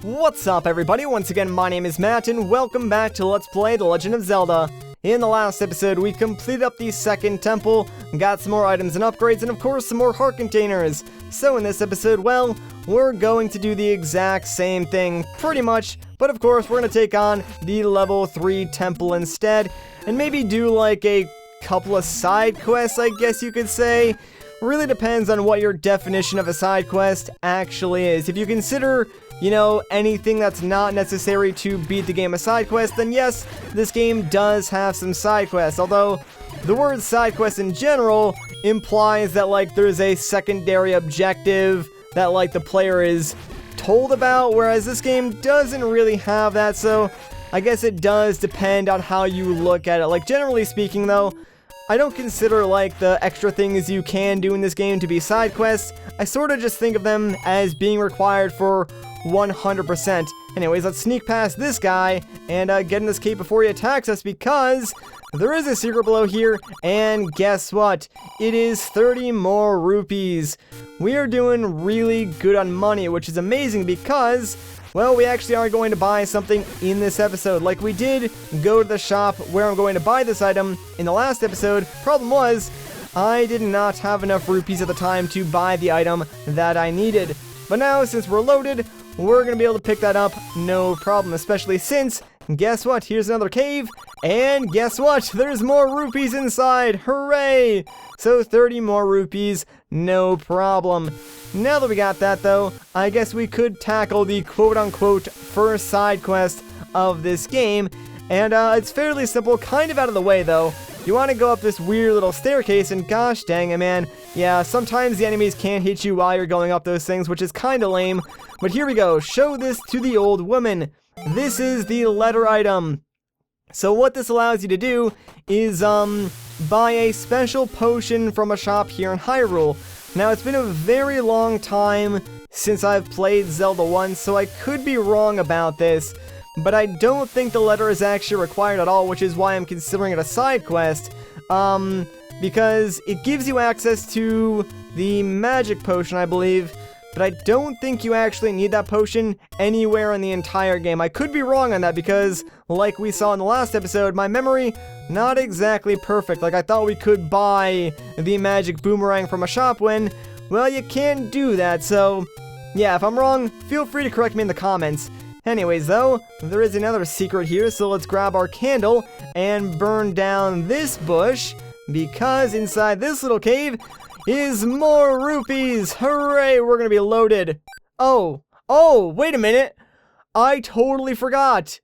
What's up, everybody? Once again, my name is Matt, and welcome back to Let's Play The Legend of Zelda. In the last episode, we completed up the second temple, got some more items and upgrades, and of course, some more heart containers. So in this episode, well, we're going to do the exact same thing, pretty much, but of course, we're going to take on the level 3 temple instead, and maybe do like a couple of side quests, I guess you could say. Really depends on what your definition of a side quest actually is. If you consider, you know, anything that's not necessary to beat the game a side quest, then yes, this game does have some side quests, although the word side quest in general implies that, like, there's a secondary objective that, like, the player is told about, whereas this game doesn't really have that, so I guess it does depend on how you look at it. Like, generally speaking, though, I don't consider, like, the extra things you can do in this game to be side quests. I sort of just think of them as being required for 100%. Anyways, let's sneak past this guy and get in this cave before he attacks us, because there is a secret below here, and guess what? It is 30 more rupees. We are doing really good on money, which is amazing because, well, we actually are going to buy something in this episode. Like, we did go to the shop where I'm going to buy this item in the last episode. Problem was, I did not have enough rupees at the time to buy the item that I needed. But now, since we're loaded, we're going to be able to pick that up no problem, especially since, guess what? Here's another cave, and guess what? There's more rupees inside. Hooray! So 30 more rupees, no problem. Now that we got that, though, I guess we could tackle the quote-unquote first side quest of this game, and it's fairly simple, kind of out of the way, though. You want to go up this weird little staircase, and gosh dang it, man. Yeah, sometimes the enemies can't hit you while you're going up those things, which is kind of lame. But here we go. Show this to the old woman. This is the letter item. So what this allows you to do is buy a special potion from a shop here in Hyrule. Now, it's been a very long time since I've played Zelda 1, so I could be wrong about this, but I don't think the letter is actually required at all, which is why I'm considering it a side quest, because it gives you access to the magic potion, I believe, but I don't think you actually need that potion anywhere in the entire game. I could be wrong on that because, like we saw in the last episode, my memory, not exactly perfect. Like, I thought we could buy the magic boomerang from a shop when, well, you can't do that, so yeah, if I'm wrong, feel free to correct me in the comments. Anyways, though, there is another secret here, so let's grab our candle and burn down this bush, because inside this little cave is more rupees. Hooray, we're gonna be loaded. Oh, wait a minute. I totally forgot.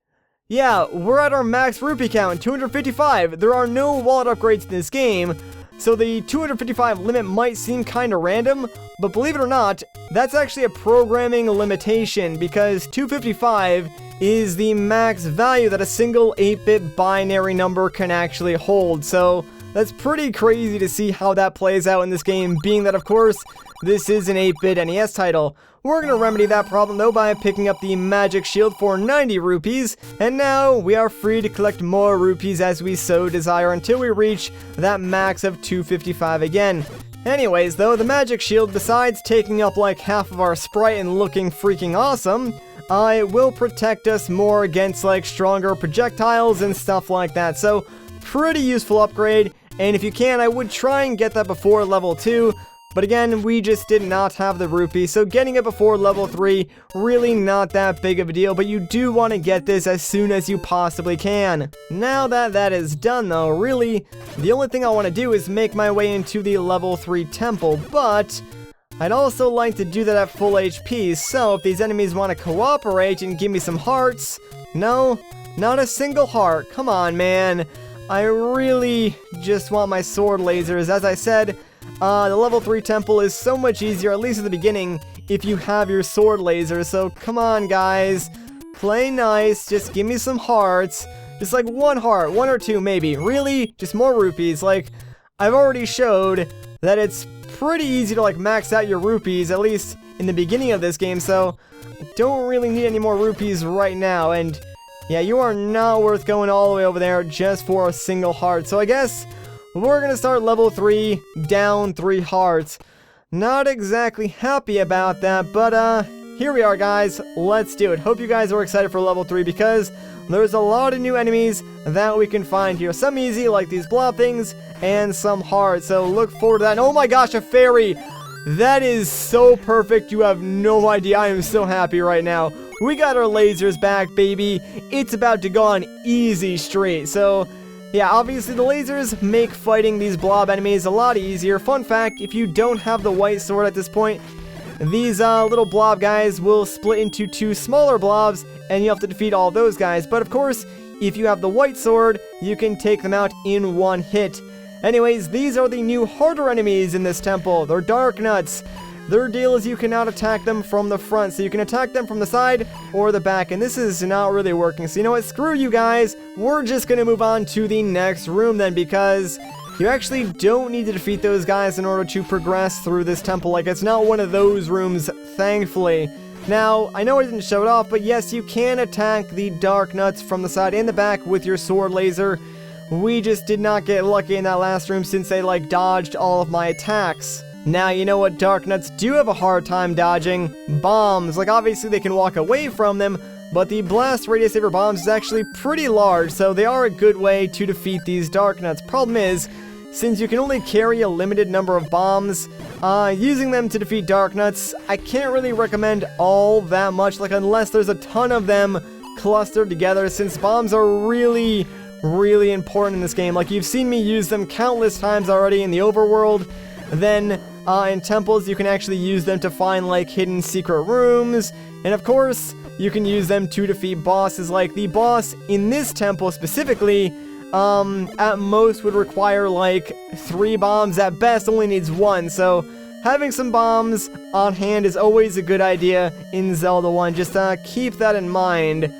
Yeah, we're at our max rupee count, 255. There are no wallet upgrades in this game, so the 255 limit might seem kinda random, but believe it or not, that's actually a programming limitation, because 255 is the max value that a single 8-bit binary number can actually hold, so that's pretty crazy to see how that plays out in this game, being that, of course, this is an 8-bit NES title. We're going to remedy that problem, though, by picking up the magic shield for 90 rupees, and now we are free to collect more rupees as we so desire until we reach that max of 255 again. Anyways, though, the magic shield, besides taking up like half of our sprite and looking freaking awesome, it will protect us more against like stronger projectiles and stuff like that, so pretty useful upgrade. And if you can, I would try and get that before level 2, but again, we just did not have the rupee, so getting it before level 3, really not that big of a deal, but you do want to get this as soon as you possibly can. Now that that is done, though, really, the only thing I want to do is make my way into the level 3 temple, but I'd also like to do that at full HP, so if these enemies want to cooperate and give me some hearts, no, not a single heart, come on, man. I really just want my sword lasers. As I said, the level 3 temple is so much easier, at least at the beginning, if you have your sword lasers. So come on, guys. Play nice. Just give me some hearts. Just like one heart, one or two maybe. Really? Just more rupees. Like, I've already showed that it's pretty easy to like max out your rupees, at least in the beginning of this game. So I don't really need any more rupees right now. And yeah, you are not worth going all the way over there just for a single heart. So I guess we're gonna start level 3, down 3 hearts. Not exactly happy about that, but here we are, guys. Let's do it. Hope you guys are excited for level 3 because there's a lot of new enemies that we can find here. Some easy, like these blob things, and some hard. So look forward to that. And oh my gosh, a fairy! That is so perfect. You have no idea. I am so happy right now. We got our lasers back, baby. It's about to go on easy street. So yeah, obviously the lasers make fighting these blob enemies a lot easier. Fun fact, if you don't have the white sword at this point, these little blob guys will split into 2 smaller blobs, and you have to defeat all those guys. But of course, if you have the white sword, you can take them out in 1 hit. Anyways, these are the new harder enemies in this temple. They're Dark Nuts. Their deal is you cannot attack them from the front, so you can attack them from the side or the back, and this is not really working. So you know what, screw you guys. We're just gonna move on to the next room then, because you actually don't need to defeat those guys in order to progress through this temple. Like, it's not one of those rooms, thankfully. Now, I know I didn't show it off, but yes, you can attack the Dark Nuts from the side and the back with your sword laser. We just did not get lucky in that last room since they, like, dodged all of my attacks. Now, you know what Dark Nuts do have a hard time dodging? Bombs. Like, obviously they can walk away from them, but the blast radius of your bombs is actually pretty large, so they are a good way to defeat these Dark Nuts. Problem is, since you can only carry a limited number of bombs, using them to defeat Dark Nuts, I can't really recommend all that much, like, unless there's a ton of them clustered together, since bombs are really important in this game. Like, you've seen me use them countless times already in the overworld. Then in temples, you can actually use them to find, like, hidden secret rooms, and of course you can use them to defeat bosses. Like, the boss in this temple specifically, at most would require like 3 bombs, at best only needs 1, so having some bombs on hand is always a good idea in Zelda 1, just keep that in mind.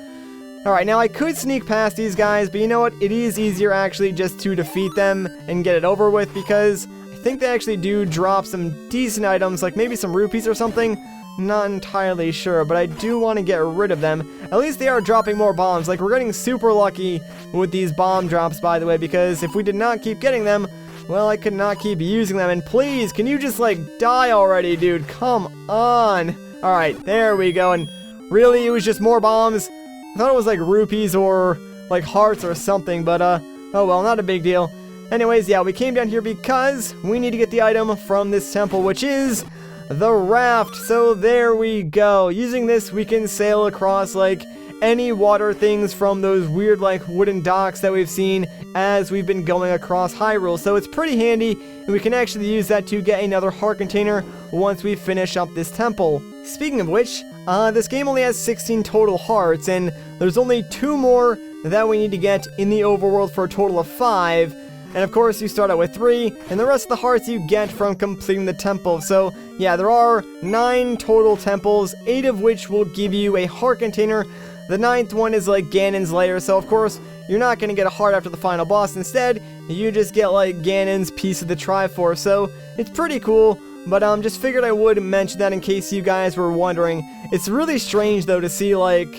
Alright, now I could sneak past these guys, but you know what, it is easier actually just to defeat them and get it over with, because I think they actually do drop some decent items, like maybe some rupees or something. Not entirely sure, but I do want to get rid of them. At least they are dropping more bombs. Like, we're getting super lucky with these bomb drops, by the way, because if we did not keep getting them, well, I could not keep using them. And please, can you just, like, die already, dude? Come on. Alright, there we go. And really, it was just more bombs. I thought it was, like, rupees or, like, hearts or something, but, oh well, not a big deal. Anyways, yeah, we came down here because we need to get the item from this temple, which is the raft. So there we go. Using this, we can sail across, like, any water things from those weird, like, wooden docks that we've seen as we've been going across Hyrule. So it's pretty handy, and we can actually use that to get another heart container once we finish up this temple. Speaking of which, this game only has 16 total hearts, and there's only 2 more that we need to get in the overworld for a total of 5. And of course, you start out with 3, and the rest of the hearts you get from completing the temple. So yeah, there are 9 total temples, 8 of which will give you a heart container. The 9th one is like Ganon's lair, so of course, you're not going to get a heart after the final boss. Instead, you just get like Ganon's piece of the Triforce, so it's pretty cool. But just figured I would mention that in case you guys were wondering. It's really strange though to see like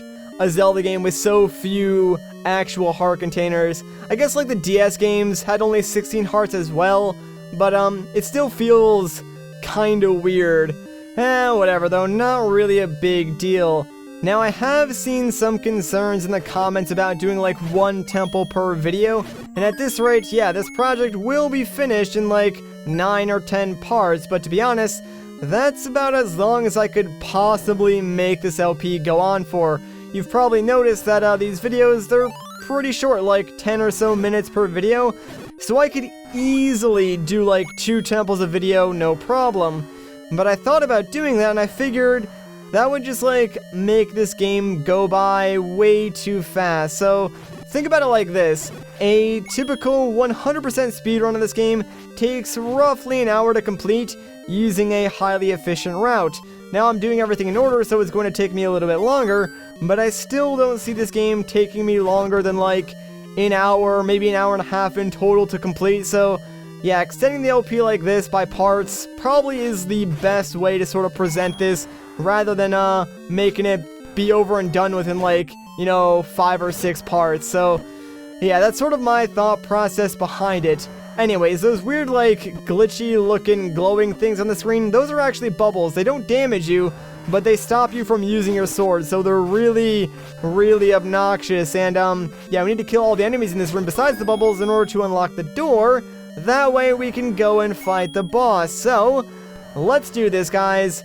a Zelda game with so few actual heart containers. I guess like the DS games had only 16 hearts as well, but it still feels kinda weird. Whatever though, not really a big deal. Now I have seen some concerns in the comments about doing like 1 temple per video, and at this rate, yeah, this project will be finished in like 9 or 10 parts, but to be honest, that's about as long as I could possibly make this LP go on for. You've probably noticed that these videos, they're pretty short, like 10 or so minutes per video, so I could easily do like 2 temples a video, no problem. But I thought about doing that, and I figured that would just like make this game go by way too fast. So think about it like this. A typical 100% speedrun of this game takes roughly an hour to complete using a highly efficient route. Now I'm doing everything in order, so it's going to take me a little bit longer, but I still don't see this game taking me longer than like an hour, maybe an hour and a half in total to complete. So yeah, extending the LP like this by parts probably is the best way to sort of present this, rather than making it be over and done with in like, you know, 5 or 6 parts. So yeah, that's sort of my thought process behind it. Anyways, those weird like glitchy looking glowing things on the screen, those are actually bubbles. They don't damage you, but they stop you from using your sword, so they're really, really obnoxious. And, yeah, we need to kill all the enemies in this room besides the bubbles in order to unlock the door. That way we can go and fight the boss. So, let's do this, guys.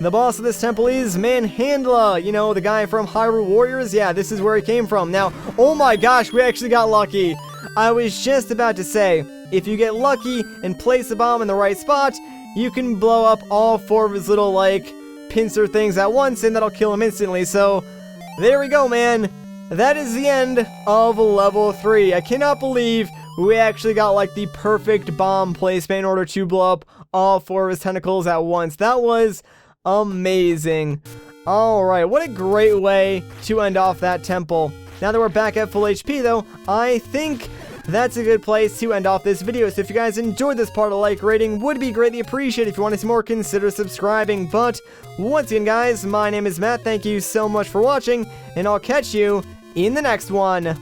The boss of this temple is Manhandla, you know, the guy from Hyrule Warriors. Yeah, this is where he came from. Now, oh my gosh, we actually got lucky. I was just about to say, if you get lucky and place the bomb in the right spot, you can blow up all 4 of his little, like, pincer things at once, and that'll kill him instantly. So, there we go, man. That is the end of level 3. I cannot believe we actually got, like, the perfect bomb placement in order to blow up all 4 of his tentacles at once. That was amazing. Alright, what a great way to end off that temple. Now that we're back at full HP, though, I think that's a good place to end off this video. So if you guys enjoyed this part, a like rating would be greatly appreciated. If you want to see more, consider subscribing. But once again, guys, my name is Matt. Thank you so much for watching, and I'll catch you in the next one.